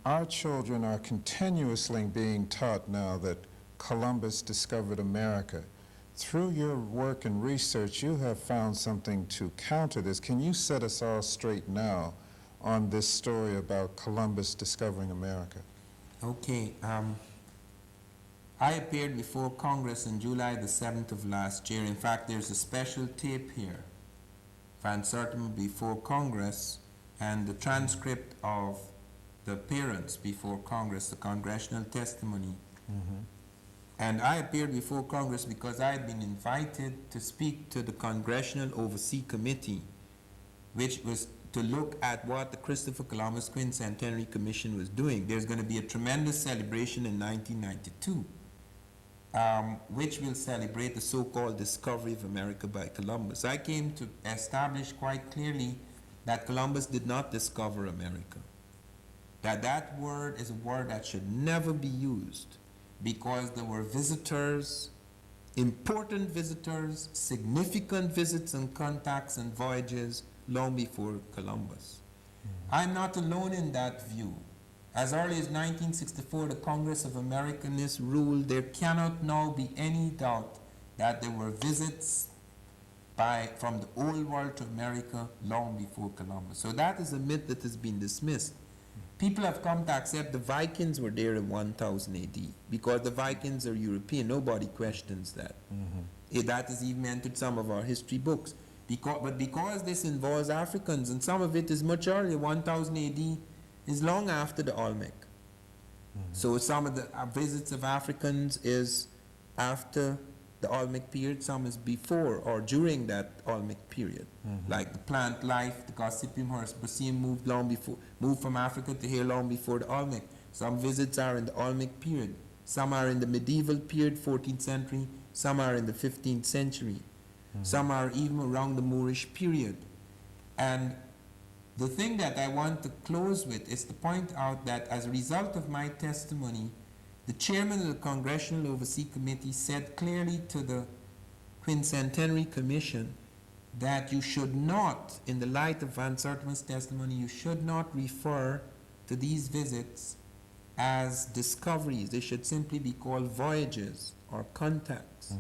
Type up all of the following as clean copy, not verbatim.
our children are continuously being taught now that Columbus discovered America. Through your work and research, you have found something to counter this. Can you set us all straight now on this story about Columbus discovering America? Okay. I appeared before Congress on July the 7th of last year. In fact, there's a special tape here, Van Sertima before Congress, and the transcript of the appearance before Congress, the congressional testimony. And I appeared before Congress because I had been invited to speak to the Congressional Overseas Committee, which was to look at what the Christopher Columbus Quincentenary Commission was doing. There's going to be a tremendous celebration in 1992, which will celebrate the so-called discovery of America by Columbus. I came to establish quite clearly that Columbus did not discover America, that word is a word that should never be used, because there were visitors, important visitors, significant visits and contacts and voyages long before Columbus. I'm not alone in that view. As early as 1964, the Congress of Americanists ruled there cannot now be any doubt that there were visits from the old world to America long before Columbus. So that is a myth that has been dismissed. People have come to accept the Vikings were there in 1000 AD because the Vikings are European. Nobody questions that. That is even entered some of our history books. But because this involves Africans, and some of it is much earlier, 1000 AD is long after the Olmec. So some of the visits of Africans is after the Olmec period, some is before or during that Olmec period. Like the plant life, the Gossypium herbaceum moved from Africa to here long before the Olmec. Some visits are in the Olmec period. Some are in the medieval period, 14th century. Some are in the 15th century. Some are even around the Moorish period. And the thing that I want to close with is to point out that as a result of my testimony, the chairman of the Congressional Overseas Committee said clearly to the Quincentenary Commission that you should not, in the light of Van Sertima's testimony, you should not refer to these visits as discoveries. They should simply be called voyages or contacts.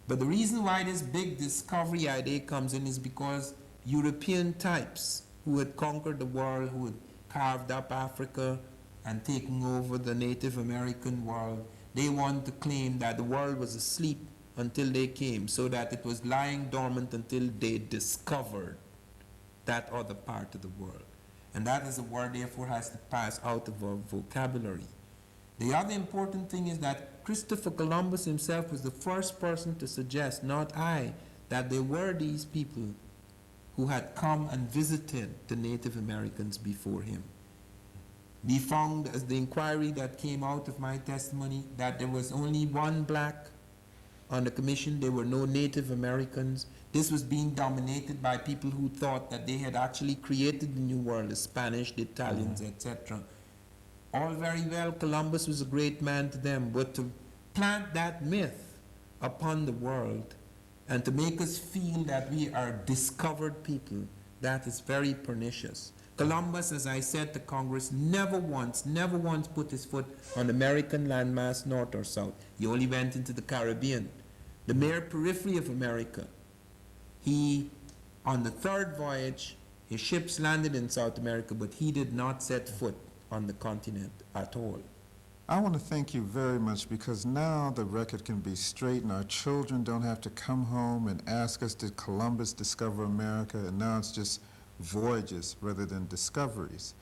But the reason why this big discovery idea comes in is because European types who had conquered the world, who had carved up Africa and taken over the Native American world, they want to claim that the world was asleep until they came, so that it was lying dormant until they discovered that other part of the world. And that is a word, therefore, has to pass out of our vocabulary. The other important thing is that Christopher Columbus himself was the first person to suggest, not I, that there were these people who had come and visited the Native Americans before him. We found, as the inquiry that came out of my testimony, that there was only one black on the commission. There were no Native Americans. This was being dominated by people who thought that they had actually created the New World, the Spanish, the Italians, etc. All very well, Columbus was a great man to them, but to plant that myth upon the world and to make us feel that we are discovered people, that is very pernicious. Columbus, as I said to Congress, never once put his foot on American landmass, north or south. He only went into the Caribbean, the mere periphery of America. He, on the third voyage, his ships landed in South America, but he did not set foot on the continent at all. I want to thank you very much, because now the record can be straight and our children don't have to come home and ask us, did Columbus discover America? And now it's just voyages rather than discoveries.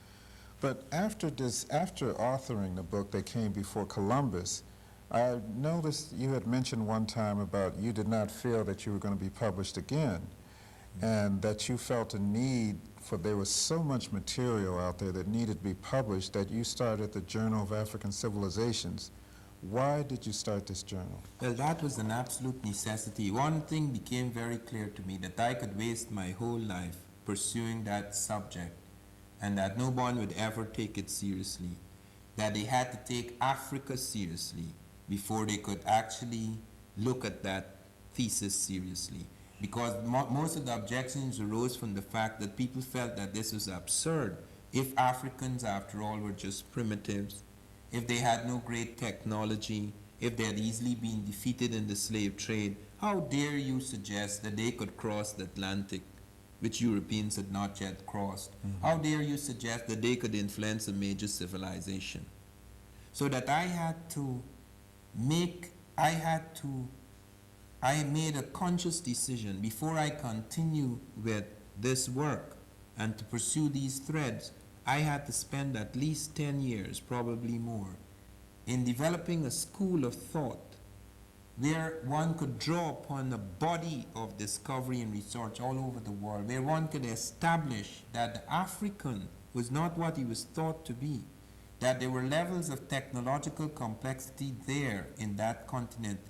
But after authoring the book that came before Columbus, I noticed you had mentioned one time about you did not feel that you were going to be published again, and that you felt a need for, there was so much material out there that needed to be published, that you started the Journal of African Civilizations. Why did you start this journal? Well, that was an absolute necessity. One thing became very clear to me, that I could waste my whole life pursuing that subject and that no one would ever take it seriously, that they had to take Africa seriously before they could actually look at that thesis seriously. Because most of the objections arose from the fact that people felt that this was absurd, if Africans, after all, were just primitives, if they had no great technology, if they had easily been defeated in the slave trade, how dare you suggest that they could cross the Atlantic, which Europeans had not yet crossed? How dare you suggest that they could influence a major civilization? So that I made a conscious decision before I continue with this work and to pursue these threads. I had to spend at least 10 years, probably more, in developing a school of thought where one could draw upon a body of discovery and research all over the world, where one could establish that the African was not what he was thought to be, that there were levels of technological complexity there in that continent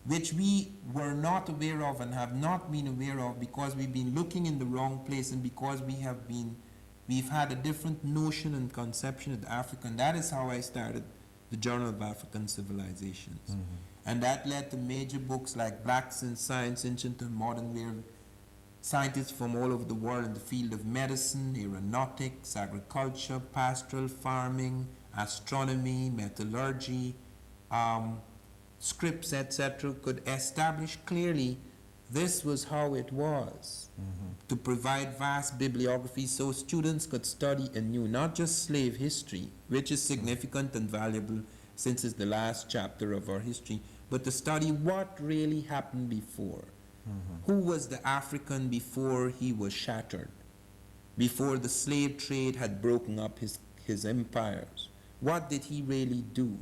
which we were not aware of and have not been aware of because we've been looking in the wrong place and because we've had a different notion and conception of the African. That is how I started the Journal of African Civilizations. And that led to major books like Blacks in Science, Ancient and Modern, where scientists from all over the world in the field of medicine, aeronautics, agriculture, pastoral farming, astronomy, metallurgy, scripts, etc., could establish clearly this was how it was, to provide vast bibliography so students could study anew, not just slave history, which is significant and valuable since it's the last chapter of our history, but to study what really happened before. Who was the African before he was shattered, before the slave trade had broken up his empires? What did he really do?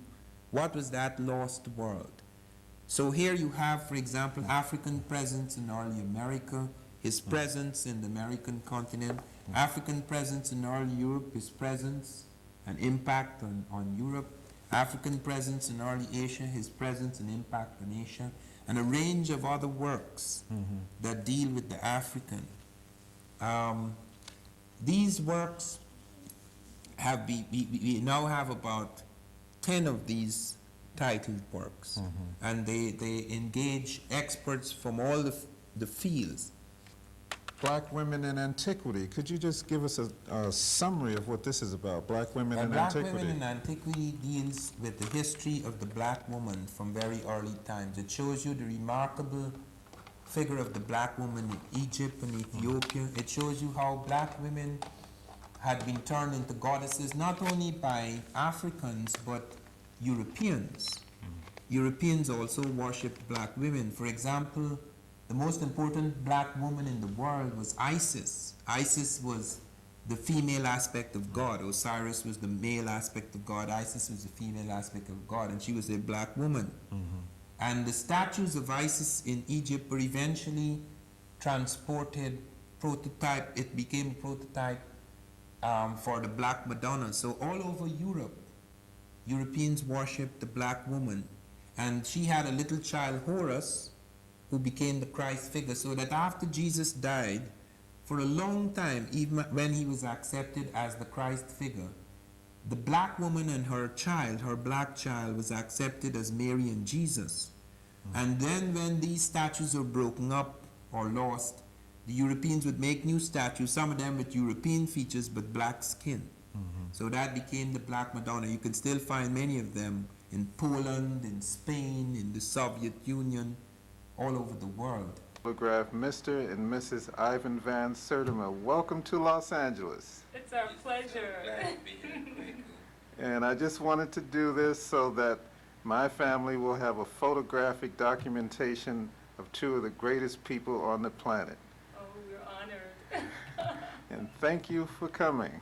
What was that lost world? So here you have, for example, African presence in early America, his presence in the American continent, African presence in early Europe, his presence and impact on Europe, African presence in early Asia, his presence and impact on Asia, and a range of other works that deal with the African. These works have we now have about 10 of these titled works, and they engage experts from all the fields. Black women in antiquity. Could you just give us a summary of what this is about, Black women in Black antiquity? Women in Antiquity deals with the history of the black woman from very early times. It shows you the remarkable figure of the black woman in Egypt and Ethiopia. It shows you how black women had been turned into goddesses not only by Africans but Europeans. Europeans also worshipped black women. For example, the most important black woman in the world was Isis. Isis was the female aspect of God. Osiris was the male aspect of God. Isis was the female aspect of God, and she was a black woman. And the statues of Isis in Egypt were eventually transported, prototype. It became a prototype for the Black Madonna. So all over Europe, Europeans worshipped the black woman. And she had a little child, Horus, who became the Christ figure, so that after Jesus died, for a long time, even when he was accepted as the Christ figure, the black woman and her child, her black child, was accepted as Mary and Jesus. And then when these statues were broken up or lost, the Europeans would make new statues, some of them with European features but black skin. So that became the Black Madonna. You can still find many of them in Poland, in Spain, in the Soviet Union, all over the world. Photograph Mr. and Mrs. Ivan Van Sertima. Welcome to Los Angeles. It's our pleasure. And I just wanted to do this so that my family will have a photographic documentation of two of the greatest people on the planet. Oh, we're honored. And thank you for coming.